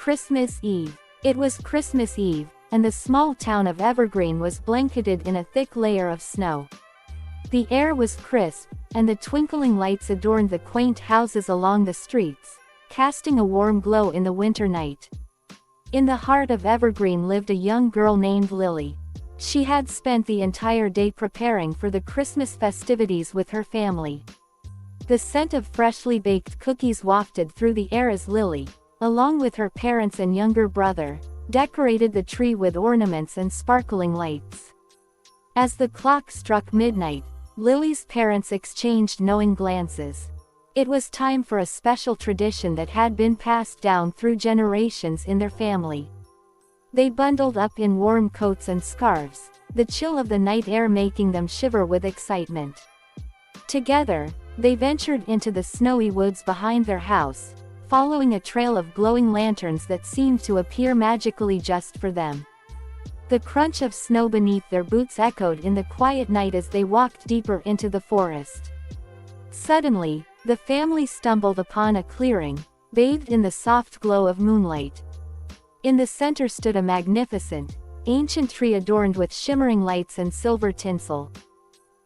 Christmas Eve. It was Christmas Eve, and the small town of Evergreen was blanketed in a thick layer of snow. The air was crisp, and the twinkling lights adorned the quaint houses along the streets, casting a warm glow in the winter night. In the heart of Evergreen lived a young girl named Lily. She had spent the entire day preparing for the Christmas festivities with her family. The scent of freshly baked cookies wafted through the air as Lily, along with her parents and younger brother, decorated the tree with ornaments and sparkling lights. As the clock struck midnight, Lily's parents exchanged knowing glances. It was time for a special tradition that had been passed down through generations in their family. They bundled up in warm coats and scarves, the chill of the night air making them shiver with excitement. Together, they ventured into the snowy woods behind their house, following a trail of glowing lanterns that seemed to appear magically just for them. The crunch of snow beneath their boots echoed in the quiet night as they walked deeper into the forest. Suddenly, the family stumbled upon a clearing, bathed in the soft glow of moonlight. In the center stood a magnificent, ancient tree adorned with shimmering lights and silver tinsel.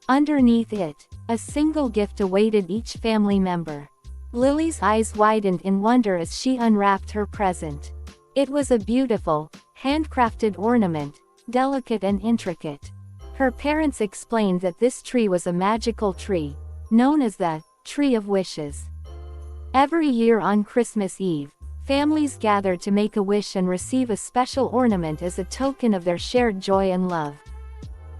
Underneath it, a single gift awaited each family member. Lily's eyes widened in wonder as she unwrapped her present. It was a beautiful, handcrafted ornament, delicate and intricate. Her parents explained that this tree was a magical tree, known as the Tree of Wishes. Every year on Christmas Eve, families gathered to make a wish and receive a special ornament as a token of their shared joy and love.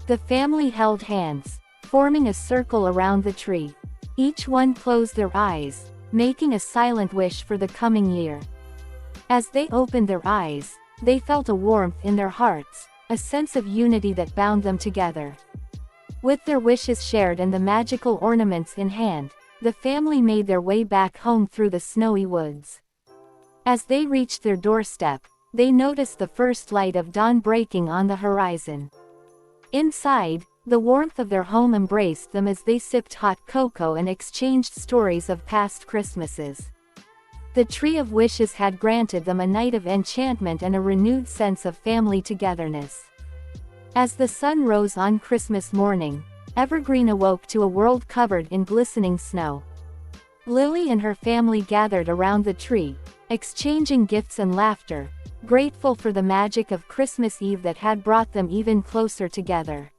The family held hands, forming a circle around the tree. Each one closed their eyes, making a silent wish for the coming year. As they opened their eyes, they felt a warmth in their hearts, a sense of unity that bound them together. With their wishes shared and the magical ornaments in hand, the family made their way back home through the snowy woods. As they reached their doorstep, they noticed the first light of dawn breaking on the horizon. Inside, the warmth of their home embraced them as they sipped hot cocoa and exchanged stories of past Christmases. The Tree of Wishes had granted them a night of enchantment and a renewed sense of family togetherness. As the sun rose on Christmas morning, Evergreen awoke to a world covered in glistening snow. Lily and her family gathered around the tree, exchanging gifts and laughter, grateful for the magic of Christmas Eve that had brought them even closer together.